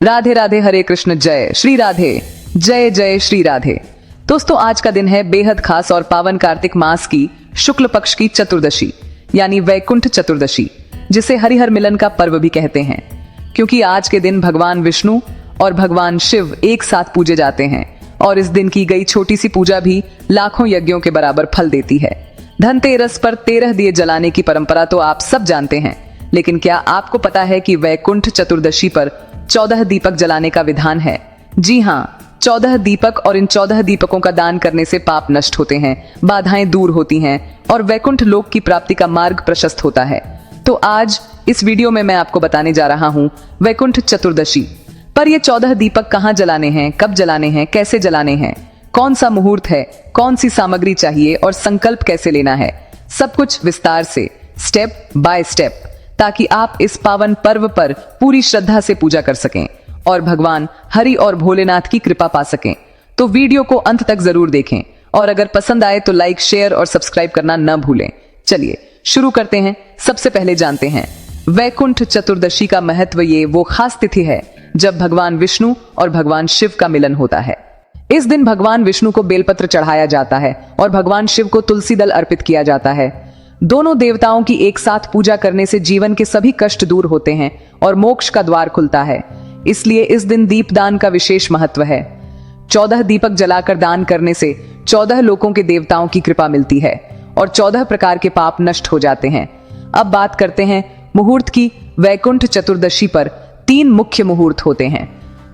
राधे राधे, हरे कृष्ण, जय श्री राधे, जय जय श्री राधे। दोस्तों, आज का दिन है बेहद खास और पावन कार्तिक मास की शुक्ल पक्ष की चतुर्दशी यानी वैकुंठ चतुर्दशी, जिसे हरिहर मिलन का पर्व भी कहते हैं, क्योंकि आज के दिन भगवान विष्णु और भगवान शिव एक साथ पूजे जाते हैं और इस दिन की गई छोटी सी पूजा भी लाखों यज्ञों के बराबर फल देती है। धनतेरस पर 13 दिए जलाने की परंपरा तो आप सब जानते हैं, लेकिन क्या आपको पता है कि वैकुंठ चतुर्दशी पर 14 दीपक जलाने का विधान है? जी हाँ, 14 दीपक, और इन 14 दीपकों का दान करने से पाप नष्ट होते हैं, बाधाएं दूर होती हैं और वैकुंठ लोक की प्राप्ति का मार्ग प्रशस्त होता है। तो आज इस वीडियो में मैं आपको बताने जा रहा हूँ वैकुंठ चतुर्दशी पर ये 14 दीपक कहाँ जलाने हैं, कब जलाने हैं, कैसे जलाने हैं, कौन सा मुहूर्त है, कौन सी सामग्री चाहिए और संकल्प कैसे लेना है, सब कुछ विस्तार से स्टेप बाय स्टेप, ताकि आप इस पावन पर्व पर पूरी श्रद्धा से पूजा कर सकें और भगवान हरि और भोलेनाथ की कृपा पा सकें। तो वीडियो को अंत तक जरूर देखें और अगर पसंद आए तो लाइक, शेयर और सब्सक्राइब करना न भूलें। चलिए शुरू करते हैं। सबसे पहले जानते हैं वैकुंठ चतुर्दशी का महत्व। ये वो खास तिथि है जब भगवान विष्णु और भगवान शिव का मिलन होता है। इस दिन भगवान विष्णु को बेलपत्र चढ़ाया जाता है और भगवान शिव को तुलसी दल अर्पित किया जाता है। दोनों देवताओं की एक साथ पूजा करने से जीवन के सभी कष्ट दूर होते हैं और मोक्ष का द्वार खुलता है। इसलिए इस दिन दीपदान का विशेष महत्व है। 14 दीपक जलाकर दान करने से 14 लोकों के देवताओं की कृपा मिलती है और 14 प्रकार के पाप नष्ट हो जाते हैं। अब बात करते हैं मुहूर्त की। वैकुंठ चतुर्दशी पर 3 मुख्य मुहूर्त होते हैं।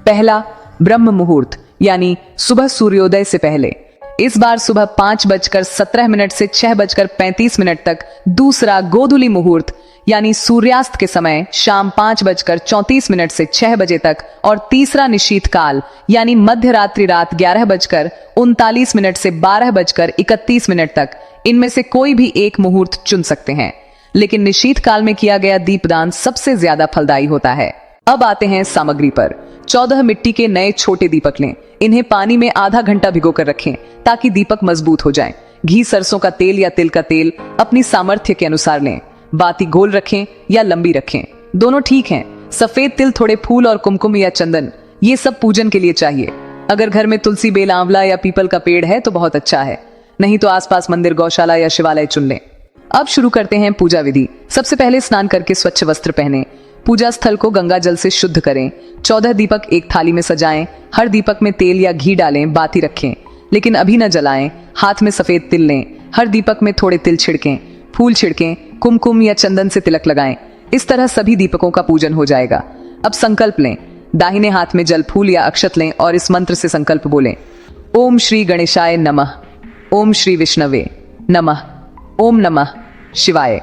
पहला, ब्रह्म मुहूर्त यानी सुबह सूर्योदय से पहले, इस बार सुबह 5:17 से 6:35 तक। दूसरा, गोधूली मुहूर्त यानी सूर्यास्त के समय शाम 5:34 से 6 बजे तक। और तीसरा, निशीथ काल यानी मध्य रात्रि रात 11:39 से 12:31 तक। इनमें से कोई भी एक मुहूर्त चुन सकते हैं, लेकिन निशीथ काल में किया गया दीपदान सबसे ज्यादा फलदायी होता है। अब आते हैं सामग्री पर। 14 मिट्टी के नए छोटे दीपक लें। इन्हें पानी में आधा घंटा भिगोकर रखें ताकि दीपक मजबूत हो जाएं। घी, सरसों का तेल या तिल का तेल अपनी सामर्थ्य के अनुसार लें। बाती गोल रखें या लंबी रखें, दोनों ठीक हैं। सफेद तिल, थोड़े फूल और कुमकुम या चंदन, ये सब पूजन के लिए चाहिए। अगर घर में तुलसी, बेल, आंवला या पीपल का पेड़ है तो बहुत अच्छा है, नहीं तो आसपास मंदिर, गौशाला या शिवालय चुन लें। अब शुरू करते हैं पूजा विधि। सबसे पहले स्नान करके स्वच्छ वस्त्र पहने। पूजा स्थल को गंगा जल से शुद्ध करें। 14 दीपक एक थाली में सजाएं। हर दीपक में तेल या घी डालें। बाती रखें, लेकिन अभी न जलाएं। हाथ में सफेद तिल लें। हर दीपक में थोड़े तिल छिड़कें, फूल छिड़कें, कुमकुम या चंदन से तिलक लगाएं। इस तरह सभी दीपकों का पूजन हो जाएगा। अब संकल्प लें। दाहिने हाथ में जल, फूल या अक्षत लें और इस मंत्र से संकल्प बोलें। ओम श्री गणेशाय नमः, ओम श्री विष्णवे नमः, ओम नमः शिवाय।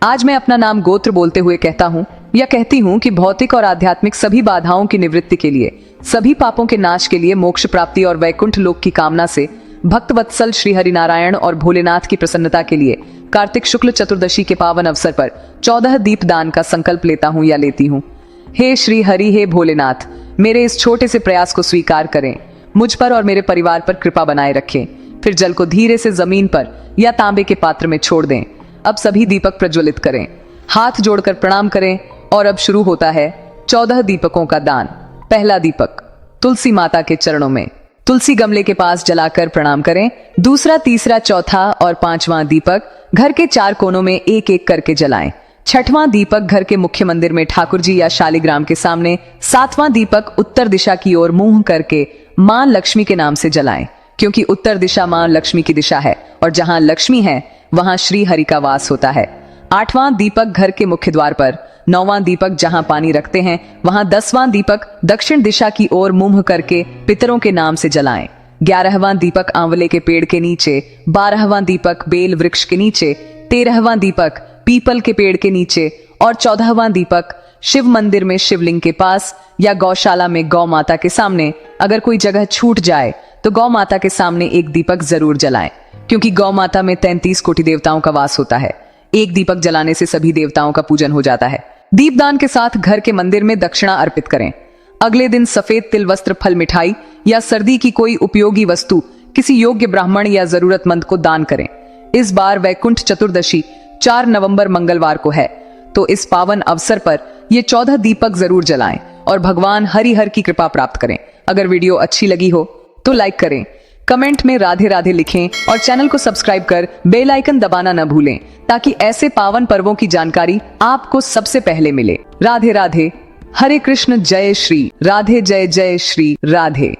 आज मैं अपना नाम गोत्र बोलते हुए कहता हूँ या कहती हूँ कि भौतिक और आध्यात्मिक सभी बाधाओं की निवृत्ति के लिए, सभी पापों के नाश के लिए, मोक्ष प्राप्ति और वैकुंठ लोक की कामना से, भक्त वत्सल श्री हरिनारायण और भोलेनाथ की प्रसन्नता के लिए कार्तिक शुक्ल चतुर्दशी के पावन अवसर पर 14 दीप दान का संकल्प लेता हूँ या लेती हूँ। हे श्री हरि, हे भोलेनाथ, मेरे इस छोटे से प्रयास को स्वीकार करें। मुझ पर और मेरे परिवार पर कृपा बनाए रखें। फिर जल को धीरे से जमीन पर या तांबे के पात्र में छोड़ दें। अब सभी दीपक प्रज्वलित करें, हाथ जोड़कर प्रणाम करें और अब शुरू होता है 14 दीपकों का दान। पहला दीपक तुलसी माता के चरणों में, तुलसी गमले के पास जलाकर प्रणाम करें। दूसरा, तीसरा, चौथा और 5वां दीपक घर के 4 कोनों में एक एक करके जलाएं। 6वां दीपक घर के मुख्य मंदिर में ठाकुर जी या शालिग्राम के सामने। 7वां दीपक उत्तर दिशा की ओर मुंह करके मां लक्ष्मी के नाम से जलाएं, क्योंकि उत्तर दिशा मां लक्ष्मी की दिशा है और जहां लक्ष्मी है वहां श्री हरि का वास होता है। 8वां दीपक घर के मुख्य द्वार पर। 9वां दीपक जहां पानी रखते हैं वहां। 10वां दीपक दक्षिण दिशा की ओर मुंह करके पितरों के नाम से जलाएं। 11वां दीपक आंवले के पेड़ के नीचे। 12वां दीपक बेल वृक्ष के नीचे। 13वां दीपक पीपल के पेड़ के नीचे और 14वां दीपक शिव मंदिर में शिवलिंग के पास या गौशाला में गौ माता के सामने। अगर कोई जगह छूट जाए तो गौ माता के सामने एक दीपक जरूर जलाएं, क्योंकि गौ माता में 33 कोटि देवताओं का वास होता है। एक दीपक जलाने से सभी देवताओं का पूजन हो जाता है। दीपदान के साथ घर के मंदिर में दक्षिणा अर्पित करें। अगले दिन सफेद तिल, वस्त्र, फल, मिठाई या सर्दी की कोई उपयोगी वस्तु किसी योग्य ब्राह्मण या जरूरतमंद को दान करें। इस बार वैकुंठ चतुर्दशी 4 नवंबर मंगलवार को है, तो इस पावन अवसर पर ये 14 दीपक जरूर जलाएं और भगवान हरिहर की कृपा प्राप्त करें। अगर वीडियो अच्छी लगी हो तो लाइक करें, कमेंट में राधे राधे लिखें और चैनल को सब्सक्राइब कर बेल आइकन दबाना न भूलें, ताकि ऐसे पावन पर्वों की जानकारी आपको सबसे पहले मिले। राधे राधे, हरे कृष्ण, जय श्री राधे, जय जय श्री राधे।